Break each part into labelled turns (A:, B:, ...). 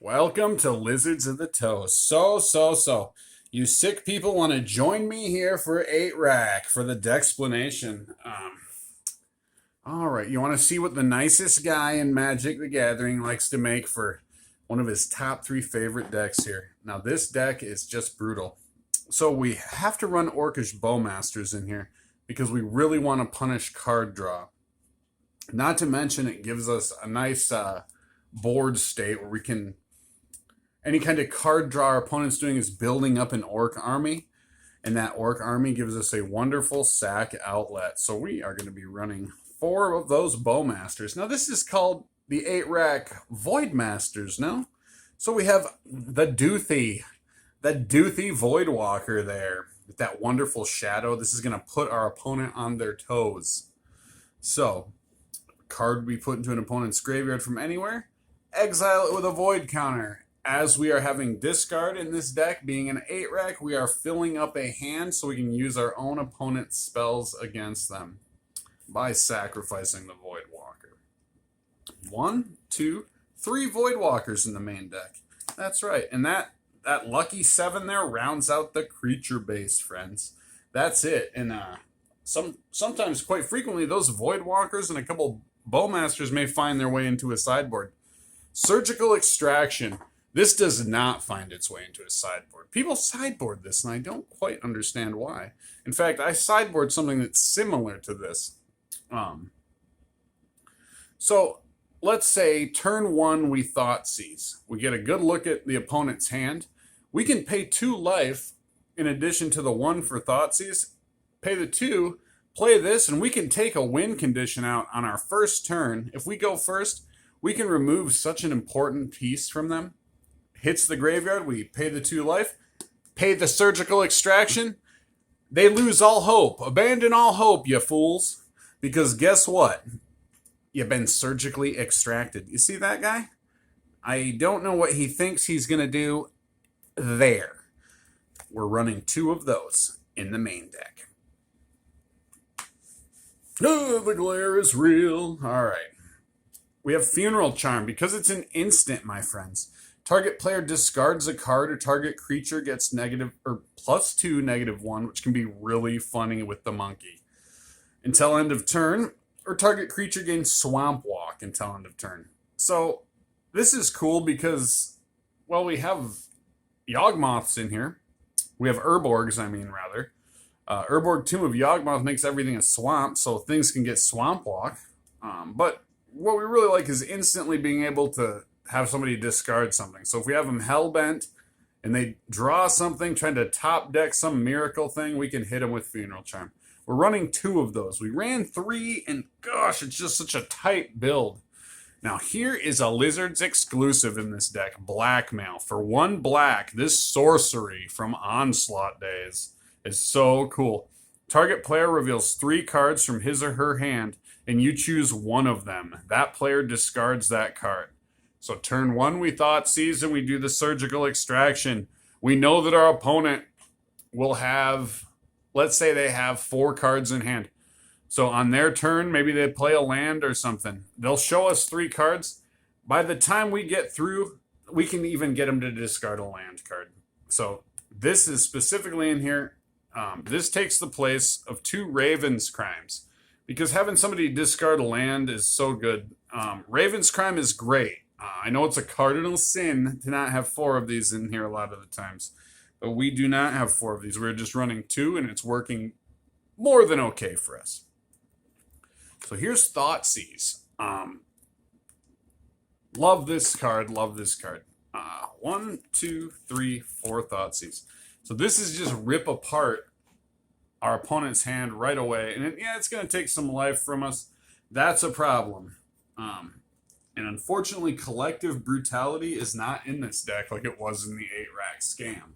A: Welcome to Lizards of the Toast. So. You sick people want to join me here for 8 rack for the Dexplanation. All right, you want to see what the nicest guy in Magic the Gathering likes to make for one of his top 3 favorite decks here. Now, this deck is just brutal. So we have to run Orcish Bowmasters in here because we really want to punish card draw. Not to mention it gives us a nice board state where we can... Any kind of card draw our opponent's doing is building up an Orc army. And that Orc army gives us a wonderful sack outlet. So we are going to be running 4 of those Bowmasters. Now this is called the 8-rack Voidmasters, no? So we have the Doothy Voidwalker there. With that wonderful shadow. This is going to put our opponent on their toes. So, card we put into an opponent's graveyard from anywhere. Exile it with a Void counter. As we are having discard in this deck, being an 8-rack, we are filling up a hand so we can use our own opponent's spells against them by sacrificing the Voidwalker. 1, 2, 3 Voidwalkers in the main deck. That's right. And that lucky 7 there rounds out the creature base, friends. That's it. And sometimes, quite frequently, those Voidwalkers and a couple Bowmasters may find their way into a sideboard. Surgical Extraction. This does not find its way into a sideboard. People sideboard this, and I don't quite understand why. In fact, I sideboard something that's similar to this. So, let's say turn 1 we Thoughtseize. We get a good look at the opponent's hand. We can pay 2 life in addition to the 1 for Thoughtseize. Pay the 2, play this, and we can take a win condition out on our first turn. If we go first, we can remove such an important piece from them. Hits the graveyard, we pay the 2 life, pay the Surgical Extraction. They lose all hope. Abandon all hope, you fools. Because guess what? You've been surgically extracted. You see that guy? I don't know what he thinks he's going to do there. We're running 2 of those in the main deck. Oh, the glare is real. All right. We have Funeral Charm. Because it's an instant, my friends. Target player discards a card or target creature gets negative or +2 -1, which can be really funny with the monkey. Until end of turn, or target creature gains Swamp Walk until end of turn. So this is cool because, well, we have Yawgmoths in here. We have Urborgs, rather. Urborg Tomb of Yawgmoth makes everything a swamp, so things can get Swamp Walk. But what we really like is instantly being able to have somebody discard something. So if we have them hellbent and they draw something, trying to top deck some miracle thing, we can hit them with Funeral Charm. We're running 2 of those. We ran 3, and gosh, it's just such a tight build. Now here is a Lizards exclusive in this deck, Blackmail. For 1 black, this sorcery from Onslaught days is so cool. Target player reveals 3 cards from his or her hand, and you choose one of them. That player discards that card. So turn 1 we Thoughtseize and we do the Surgical Extraction. We know that our opponent will have, let's say they have 4 cards in hand. So on their turn, maybe they play a land or something. They'll show us 3 cards. By the time we get through, we can even get them to discard a land card. So this is specifically in here. This takes the place of 2 Raven's Crimes. Because having somebody discard a land is so good. Raven's Crime is great. I know it's a cardinal sin to not have 4 of these in here a lot of the times. But we do not have 4 of these. We're just running 2, and it's working more than okay for us. So here's Thoughtseize. Love this card. 1, 2, 3, 4 Thoughtseize. So this is just rip apart our opponent's hand right away. And it's going to take some life from us. That's a problem. And unfortunately, Collective Brutality is not in this deck like it was in the 8-rack scam.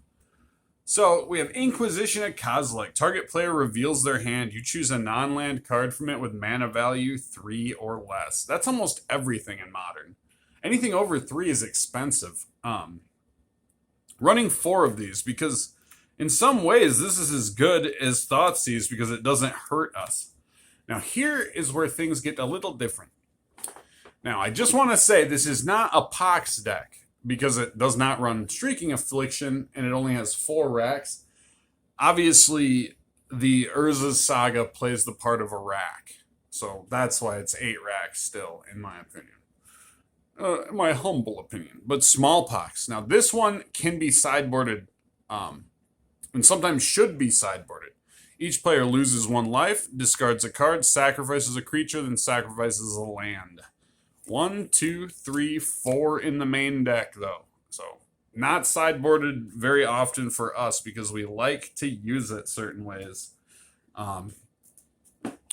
A: So we have Inquisition of Kozilek. Target player reveals their hand. You choose a non-land card from it with mana value 3 or less. That's almost everything in Modern. Anything over 3 is expensive. Running 4 of these because in some ways this is as good as Thoughtseize because it doesn't hurt us. Now here is where things get a little different. Now, I just want to say this is not a Pox deck. because it does not run Shrieking Affliction and it only has 4 racks. Obviously, the Urza's Saga plays the part of a rack. So that's why it's 8 racks still, in my opinion. My humble opinion. But Smallpox. Now, this one can be sideboarded, and sometimes should be sideboarded. Each player loses 1 life, discards a card, sacrifices a creature, then sacrifices a land. 1, 2, 3, 4 in the main deck, though. So, not sideboarded very often for us because we like to use it certain ways. And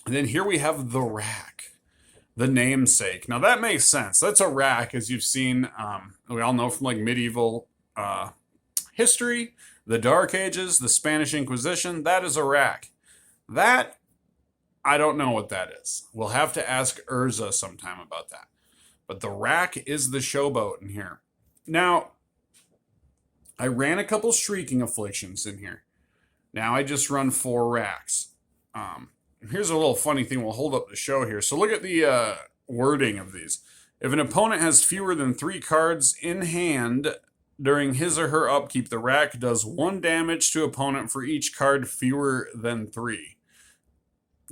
A: then here we have the rack, the namesake. Now that makes sense. That's a rack, as you've seen. We all know from like medieval history, the Dark Ages, the Spanish Inquisition. That is a rack. That, I don't know what that is. We'll have to ask Urza sometime about that. But the rack is the showboat in here. Now, I ran a couple Shrieking Afflictions in here. Now I just run 4 racks. Here's a little funny thing. We'll hold up the show here. So look at the wording of these. If an opponent has fewer than 3 cards in hand during his or her upkeep, the rack does 1 damage to opponent for each card fewer than 3.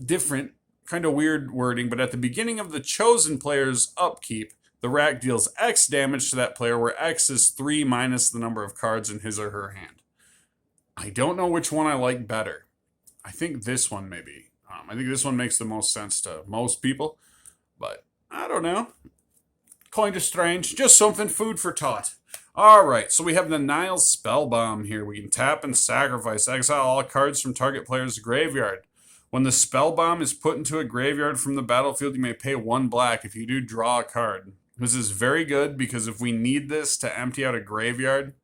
A: Different, kind of weird wording, but at the beginning of the chosen player's upkeep, the rack deals X damage to that player, where X is 3 minus the number of cards in his or her hand. I don't know which one I like better. I think this one maybe. I think this one makes the most sense to most people, but I don't know. Kind of strange. Just something food for thought. All right, so we have the Nile Spellbomb here. We can tap and sacrifice, exile all cards from target player's graveyard. When the Spellbomb is put into a graveyard from the battlefield, you may pay 1 black. If you do, draw a card. This is very good because if we need this to empty out a graveyard,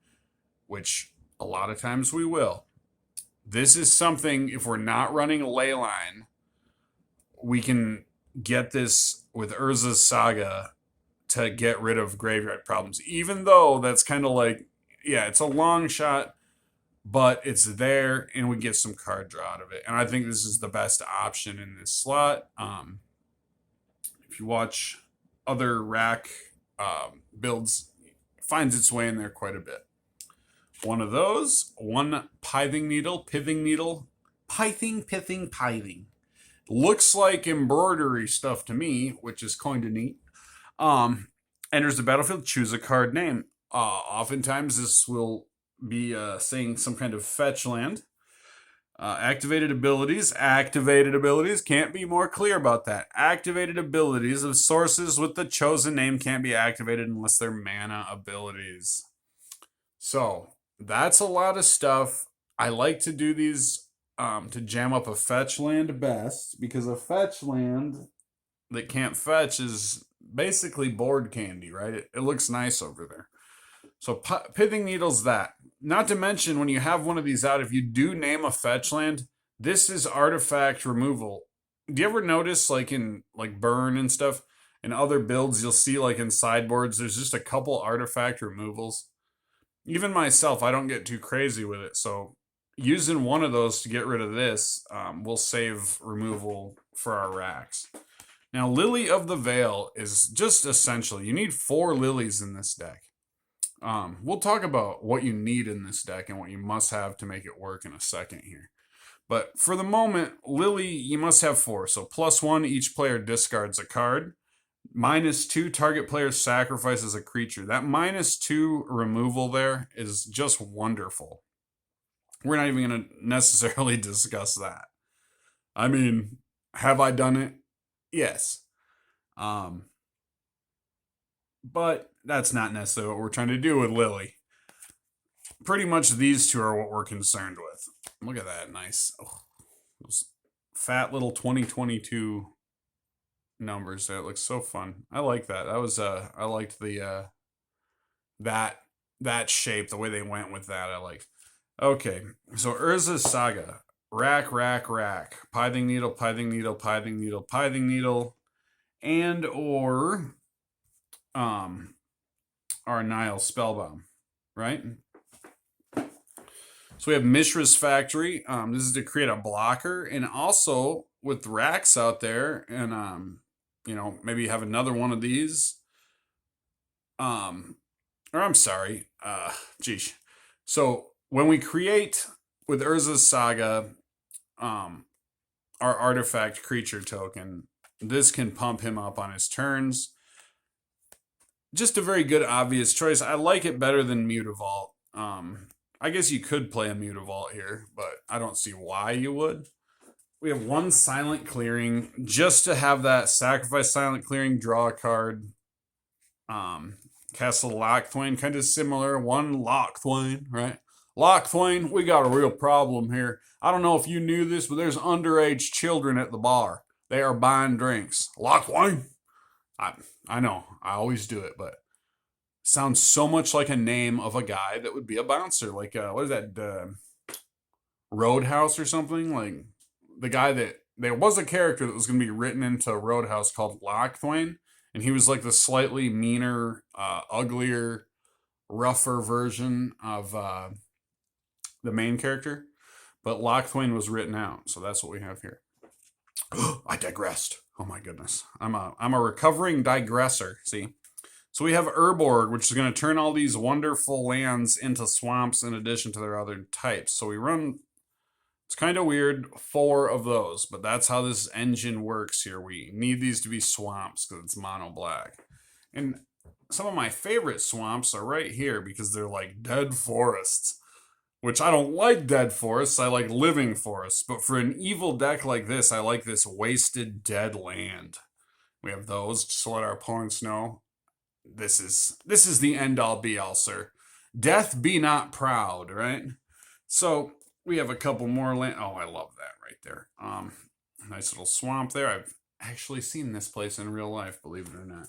A: which a lot of times we will, this is something, if we're not running a Leyline, we can get this with Urza's Saga to get rid of graveyard problems. Even though that's kind of like, yeah, it's a long shot, but it's there and we get some card draw out of it. And I think this is the best option in this slot. If you watch other rack builds, it finds its way in there quite a bit. One of those, 1 pithing needle. Looks like embroidery stuff to me, which is kind of neat. Enters the battlefield, choose a card name. Oftentimes this will be saying some kind of fetch land. Activated abilities. Can't be more clear about that. Activated abilities of sources with the chosen name can't be activated unless they're mana abilities. So that's a lot of stuff. I like to do these to jam up a fetch land best, because a fetch land that can't fetch is basically board candy, right? It looks nice over there. So Pithing Needle's that. Not to mention, when you have one of these out, if you do name a fetch land, this is artifact removal. Do you ever notice, like in like Burn and stuff, in other builds, you'll see like in sideboards, there's just a couple artifact removals. Even myself, I don't get too crazy with it. So using one of those to get rid of this will save removal for our racks. Now, Lily of the Veil is just essential. You need 4 lilies in this deck. We'll talk about what you need in this deck and what you must have to make it work in a second here. But for the moment, Lily, you must have 4. So +1, each player discards a card. -2, target player sacrifices a creature. That -2 removal there is just wonderful. We're not even going to necessarily discuss that. I mean, have I done it? Yes. But that's not necessarily what we're trying to do with Lily. Pretty much these two are what we're concerned with. Look at that. Nice. Oh, those fat little 2022 numbers there. It looks so fun. I like that. That was I liked the that shape, the way they went with that. I liked. Okay. So Urza's Saga. Rack. Pithing Needle. And or our Nile Spellbomb, right? So we have Mishra's Factory. This is to create a blocker, and also with racks out there, and maybe have another one of these. or I'm sorry, geez. So when we create with Urza's Saga, our artifact creature token, this can pump him up on his turns. Just a very good obvious choice. I like it better than Mutavault. I guess you could play a Mutavault here, but I don't see why you would. We have one Silent Clearing just to have that sacrifice Silent Clearing, draw a card. Castle Lockthwain, kind of similar. One Lockthwain, right? Lockthwain, we got a real problem here. I don't know if you knew this, but there's underage children at the bar. They are buying drinks. Lockthwain. I know, I always do it, but sounds so much like a name of a guy that would be a bouncer. Like, what is that, Roadhouse or something? Like, the guy that, there was a character that was going to be written into Roadhouse called Lockthwain, and he was like the slightly meaner, uglier, rougher version of the main character. But Lockthwain was written out, so that's what we have here. I digressed. Oh my goodness. I'm a recovering digressor, see? So we have Urborg, which is going to turn all these wonderful lands into swamps in addition to their other types. So we run, it's kind of weird, 4 of those, but that's how this engine works here. We need these to be swamps because it's mono black. And some of my favorite swamps are right here because they're like dead forests. Which I don't like dead forests, I like living forests. But for an evil deck like this, I like this wasted dead land. We have those, just to let our opponents know. This is the end-all be-all, sir. Death be not proud, right? So we have a couple more land. Oh, I love that right there. Nice little swamp there. I've actually seen this place in real life, believe it or not.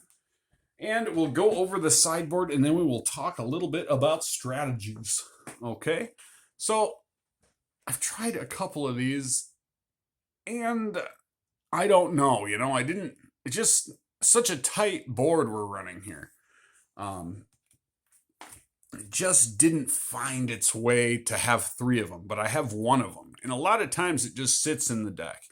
A: And we'll go over the sideboard, and then we will talk a little bit about strategies. Okay? So, I've tried a couple of these, and I don't know, it's just such a tight board we're running here. It just didn't find its way to have 3 of them, but I have 1 of them. And a lot of times it just sits in the deck.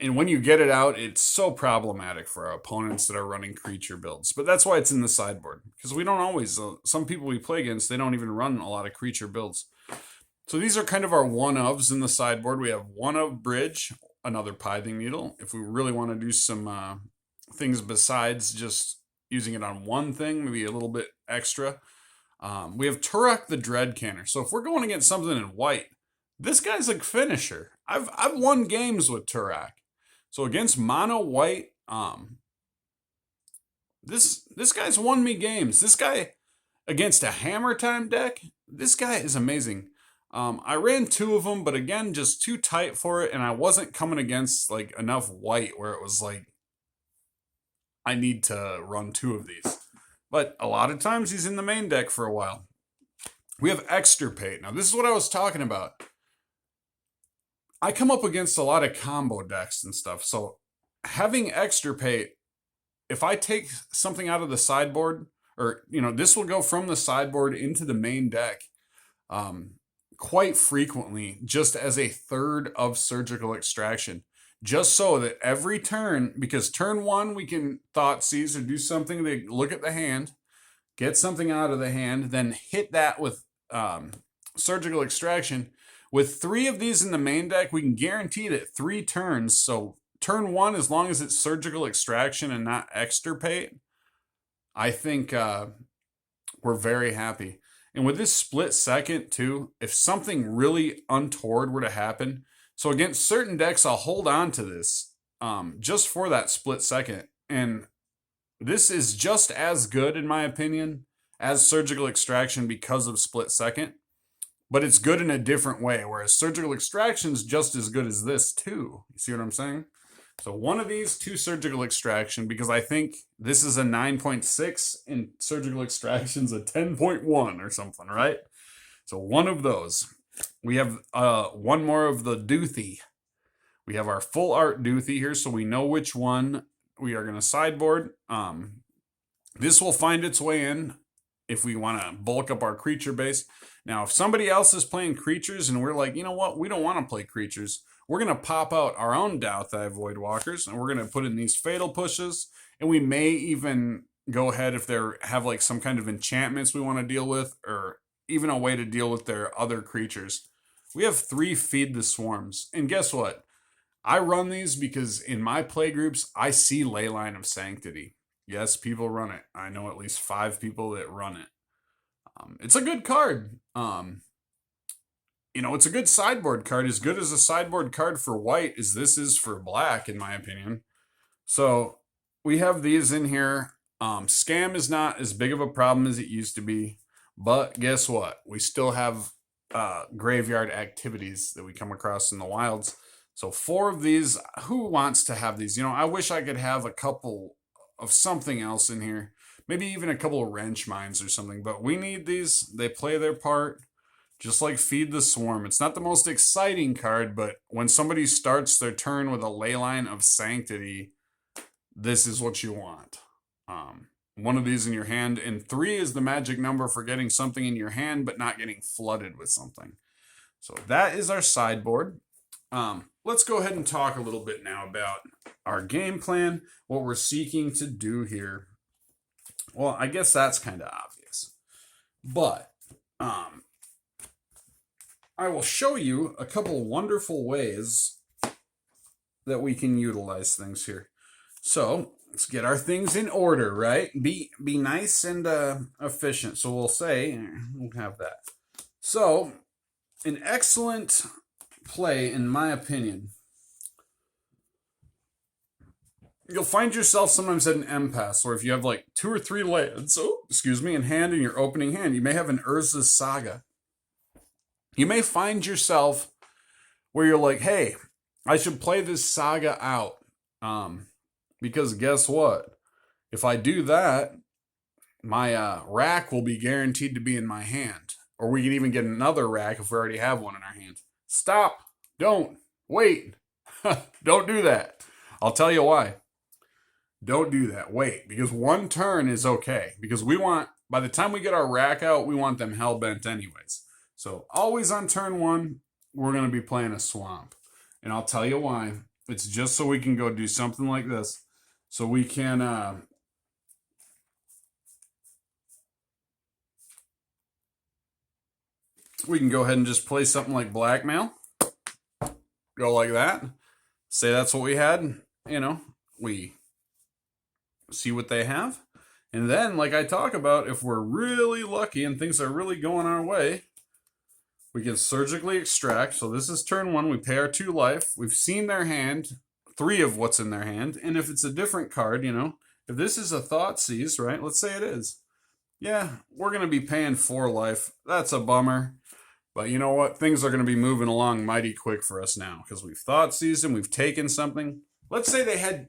A: And when you get it out, it's so problematic for our opponents that are running creature builds. But that's why it's in the sideboard. Because we don't always, some people we play against, they don't even run a lot of creature builds. So these are kind of our one-ofs in the sideboard. We have one-of Bridge, another Pithing Needle. If we really want to do some things besides just using it on one thing, maybe a little bit extra. We have Turok the Dread Canner. So if we're going against something in white, this guy's a finisher. I've won games with Turok. So against mono white, this guy's won me games. This guy against a Hammer Time deck, this guy is amazing. I ran 2 of them, but again, just too tight for it, and I wasn't coming against like enough white where it was like I need to run 2 of these. But a lot of times he's in the main deck for a while. We have Extirpate. Now this is what I was talking about. I come up against a lot of combo decks and stuff, so having Extirpate, if I take something out of the sideboard, or, this will go from the sideboard into the main deck quite frequently, just as a third of Surgical Extraction. Just so that every turn, because turn 1 we can Thoughtseize or do something to look at the hand, get something out of the hand, then hit that with Surgical Extraction. With 3 of these in the main deck, we can guarantee that 3 turns. So turn 1, as long as it's Surgical Extraction and not Extirpate, I think we're very happy. And with this split second too, if something really untoward were to happen, so against certain decks, I'll hold on to this just for that split second. And this is just as good, in my opinion, as Surgical Extraction because of split second. But it's good in a different way, whereas Surgical Extraction is just as good as this too. You see what I'm saying? So 1 of these, 2 Surgical Extraction, because I think this is a 9.6 and Surgical Extraction's a 10.1 or something, right? So 1 of those. We have 1 more of the Duthie. We have our full art Duthie here, so we know which one we are going to sideboard. This will find its way in if we want to bulk up our creature base. Now, if somebody else is playing creatures and we're like, you know what, we don't want to play creatures, we're going to pop out our own Dauthai Voidwalkers, and we're going to put in these Fatal Pushes, and we may even go ahead if they have like some kind of enchantments we want to deal with, or even a way to deal with their other creatures. We have 3 Feed the Swarms. And guess what? I run these because in my play groups, I see Leyline of Sanctity. Yes, people run it. I know at least 5 people that run it. It's a good card. It's a good sideboard card. As good as a sideboard card for white as this is for black, in my opinion. So we have these in here. Scam is not as big of a problem as it used to be. But guess what? We still have graveyard activities that we come across in the wilds. So 4 of these. Who wants to have these? I wish I could have a couple of something else in here. Maybe even a couple of wrench mines or something. But we need these. They play their part. Just like Feed the Swarm. It's not the most exciting card, but when somebody starts their turn with a Leyline of Sanctity, this is what you want. 1 of these in your hand, and 3 is the magic number for getting something in your hand, but not getting flooded with something. So that is our sideboard. Let's go ahead and talk a little bit now about our game plan, what we're seeking to do here. Well, I guess that's kind of obvious. But, I will show you a couple wonderful ways that we can utilize things here. So let's get our things in order, right? Be nice and efficient. So we'll say, we'll have that. So an excellent play, in my opinion, you'll find yourself sometimes at an impasse, or if you have like 2 or 3 lands, in hand in your opening hand, you may have an Urza's Saga. You may find yourself where you're like, hey, I should play this Saga out. Because guess what? If I do that, my rack will be guaranteed to be in my hand. Or we can even get another rack if we already have one in our hand. Stop. Don't. Wait. Don't do that. I'll tell you why. Don't do that. Wait. Because 1 turn is okay. Because by the time we get our rack out, we want them hellbent anyways. So always on turn 1, we're going to be playing a swamp. And I'll tell you why. It's just so we can go do something like this. So we can go ahead and just play something like Blackmail. Go like that. Say that's what we had. We see what they have. And then, like I talk about, if we're really lucky and things are really going our way, we can surgically extract. So this is turn 1. We pay our 2 life. We've seen their hand, 3 of what's in their hand. And if it's a different card, if this is a Thoughtseize, right? Let's say it is. Yeah, we're going to be paying 4 life. That's a bummer. But you know what? Things are going to be moving along mighty quick for us now because we've Thoughtseized them. We've taken something. Let's say they had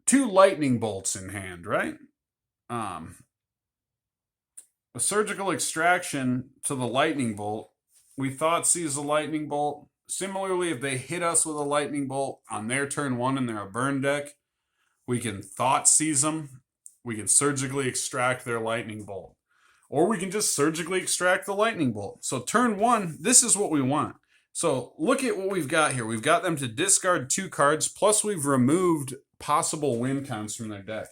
A: 2 lightning bolts in hand, right? A surgical extraction to the lightning bolt. We Thoughtseize the lightning bolt. Similarly, if they hit us with a lightning bolt on their turn 1 and they're a burn deck, we can Thoughtseize them. We can surgically extract their lightning bolt. Or we can just surgically extract the lightning bolt. So turn 1, this is what we want. So look at what we've got here. We've got them to discard 2 cards, plus we've removed possible win counts from their deck.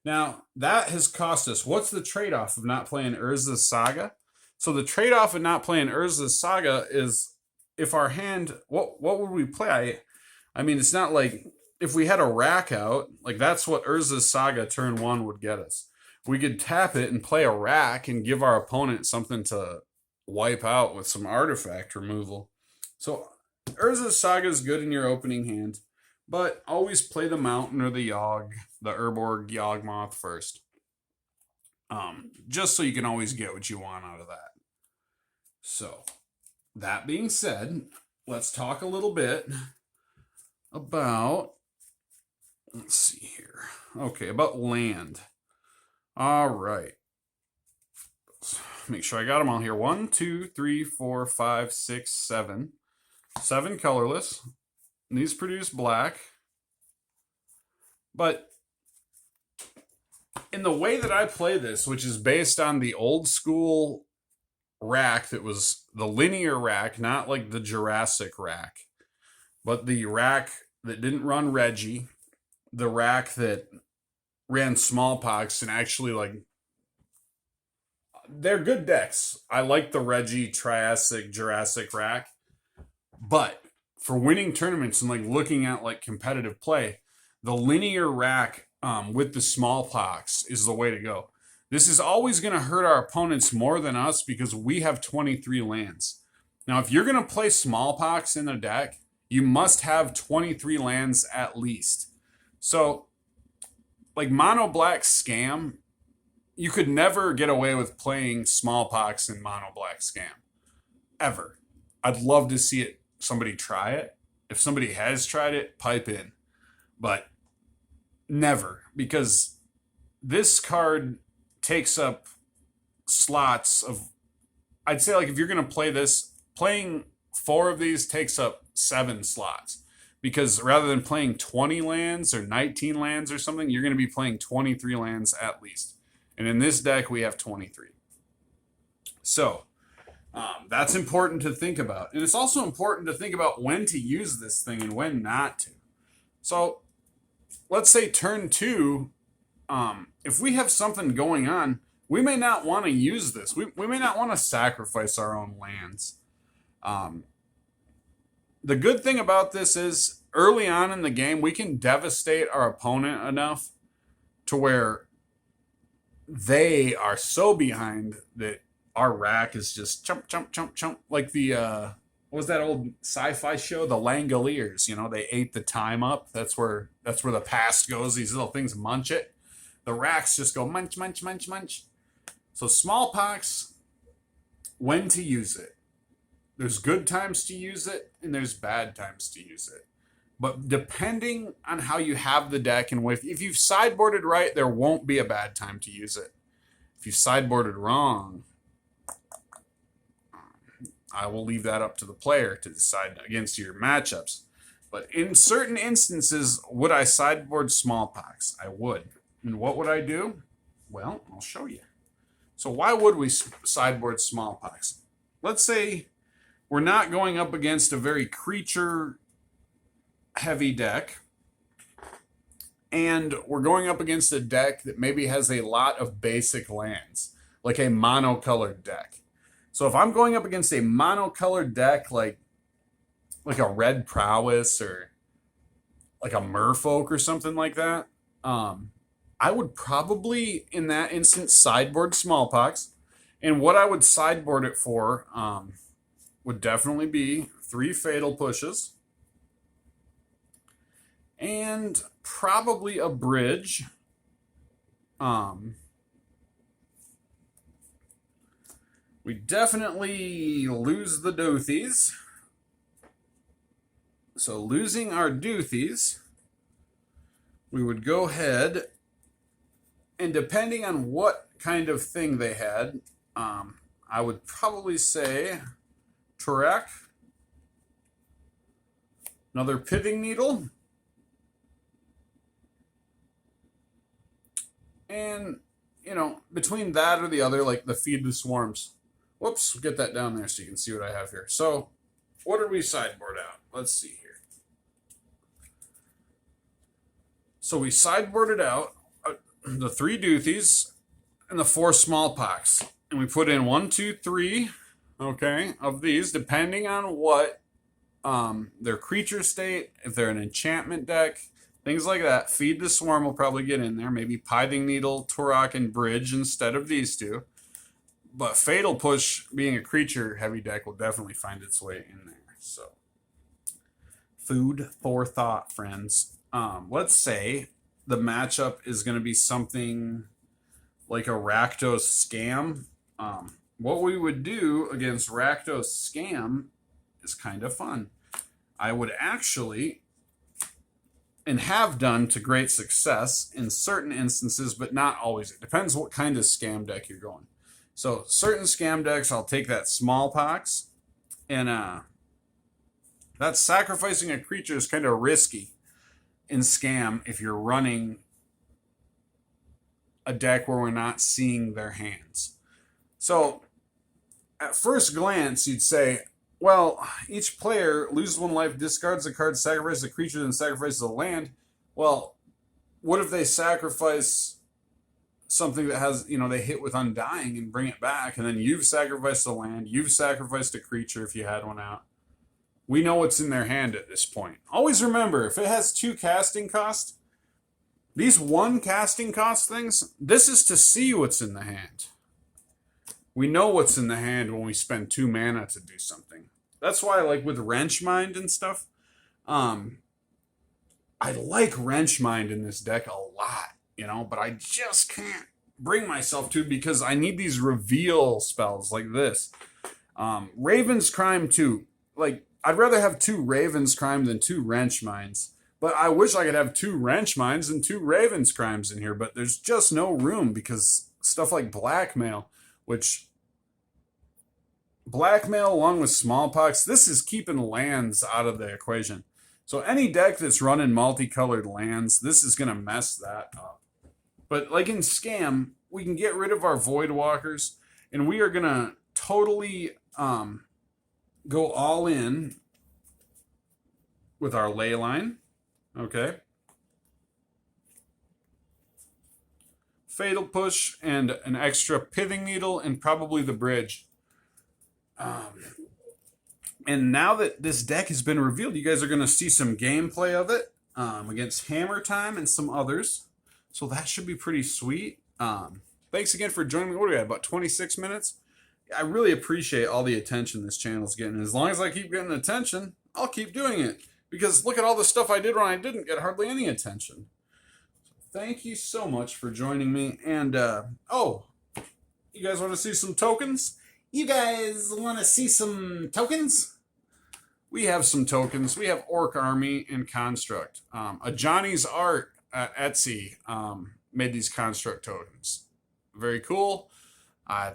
A: Now, that has cost us. What's the trade-off of not playing Urza's Saga? So the trade-off of not playing Urza's Saga is if our hand, what would we play? I mean, it's not like if we had a rack out, like that's what Urza's Saga turn 1 would get us. We could tap it and play a rack and give our opponent something to wipe out with some artifact removal. So Urza's Saga is good in your opening hand. But always play the Mountain or the Yogg, the Urborg Yawgmoth first. Just so you can always get what you want out of that. So, that being said, let's talk a little bit about, let's see here. Okay, about land. All right. Make sure I got them all here. 1, 2, 3, 4, 5, 6, 7. 7 colorless. These produce black. But in the way that I play this, which is based on the old school rack that was the linear rack, not like the Jurassic rack, but the rack that didn't run Reggie, the rack that ran Smallpox and actually like they're good decks. I like the Reggie, Triassic, Jurassic rack, but for winning tournaments and like looking at like competitive play, the linear rack with the Smallpox is the way to go. This is always going to hurt our opponents more than us because we have 23 lands. Now, if you're going to play Smallpox in the deck, you must have 23 lands at least. So, like Mono Black Scam, you could never get away with playing Smallpox in Mono Black Scam. Ever. I'd love to see it. Somebody try it. If somebody has tried it, pipe in. But never. Because this card takes up slots of... I'd say like if you're going to play this, playing 4 of these takes up 7 slots. Because rather than playing 20 lands or 19 lands or something, you're going to be playing 23 lands at least. And in this deck, we have 23. So, that's important to think about. And it's also important to think about when to use this thing and when not to. So, let's say turn 2, if we have something going on, we may not want to use this. We may not want to sacrifice our own lands. The good thing about this is early on in the game, we can devastate our opponent enough to where they are so behind that our rack is just chump, chump, chump, chump. Like the, what was that old sci-fi show? The Langoliers, you know, they ate the time up. That's where the past goes. These little things munch it. The racks just go munch, munch, munch, munch. So Smallpox, when to use it. There's good times to use it, and there's bad times to use it. But depending on how you have the deck, and if you've sideboarded right, there won't be a bad time to use it. If you sideboarded wrong, I will leave that up to the player to decide against your matchups. But in certain instances, would I sideboard Smallpox? I would. And what would I do? Well, I'll show you. So why would we sideboard Smallpox? Let's say we're not going up against a very creature-heavy deck, and we're going up against a deck that maybe has a lot of basic lands, like a monocolored deck. So if I'm going up against a monocolored deck like a Red Prowess or like a Merfolk or something like that, I would probably, in that instance, sideboard Smallpox. And what I would sideboard it for would definitely be 3 Fatal Pushes and probably a bridge. We definitely lose the Doothies. So losing our Doothies, we would go ahead, and depending on what kind of thing they had, I would probably say Turek, another Pithing Needle, and, you know, between that or the other, like the Feed the Swarms. Whoops, get that down there so you can see what I have here. So, what did we sideboard out? Let's see here. So we sideboarded out the 3 Doothies and the 4 Smallpox. And we put in 1, 2, 3, okay, of these, depending on what their creature state, if they're an enchantment deck, things like that. Feed the Swarm will probably get in there. Maybe Pithing Needle, Turok, and Bridge instead of these 2. But Fatal Push, being a creature-heavy deck, will definitely find its way in there. So, food for thought, friends. Let's say the matchup is going to be something like a Rakdos Scam. What we would do against Rakdos Scam is kind of fun. I would actually, and have done to great success in certain instances, but not always. It depends what kind of scam deck you're going. So certain scam decks, I'll take that Smallpox, and that sacrificing a creature is kind of risky in scam if you're running a deck where we're not seeing their hands. So at first glance, you'd say, well, each player loses 1 life, discards a card, sacrifices a creature, then sacrifices a land. Well, what if they sacrifice something that has, they hit with Undying and bring it back, and then you've sacrificed a land, you've sacrificed a creature if you had one out. We know what's in their hand at this point. Always remember, if it has 2 casting costs, these 1 casting cost things, this is to see what's in the hand. We know what's in the hand when we spend 2 mana to do something. That's why, like with Wrench Mind and stuff, I like Wrench Mind in this deck a lot, but I just can't bring myself to, because I need these reveal spells like this. Raven's Crime too. Like, I'd rather have 2 Raven's Crime than 2 Wrench Minds. But I wish I could have 2 Wrench Minds and 2 Raven's Crimes in here, but there's just no room, because stuff like Blackmail, which Blackmail along with Smallpox, this is keeping lands out of the equation. So any deck that's running multicolored lands, this is going to mess that up. But like in Scam, we can get rid of our Voidwalkers, and we are going to totally go all in with our Leyline. Okay. Fatal Push and an extra Pithing Needle and probably the Bridge. And now that this deck has been revealed, you guys are going to see some gameplay of it against Hammer Time and some others. So that should be pretty sweet. Thanks again for joining me. What do we have, about 26 minutes? I really appreciate all the attention this channel's getting. As long as I keep getting attention, I'll keep doing it. Because look at all the stuff I did when I didn't get hardly any attention. Thank you so much for joining me. And, you guys want to see some tokens? You guys want to see some tokens? We have some tokens. We have Orc Army and Construct. A Johnny's Art at Etsy made these Construct tokens. Very cool.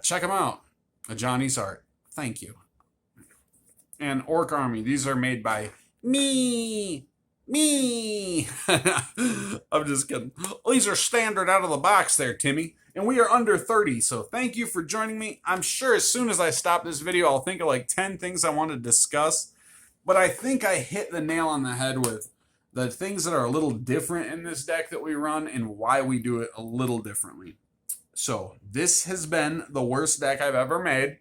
A: Check them out. A Johnny's Art. Thank you. And Orc Army. These are made by me. I'm just kidding. These are standard out of the box there, Timmy. And we are under 30, so thank you for joining me. I'm sure as soon as I stop this video, I'll think of like 10 things I want to discuss. But I think I hit the nail on the head with the things that are a little different in this deck that we run and why we do it a little differently. So this has been the worst deck I've ever made.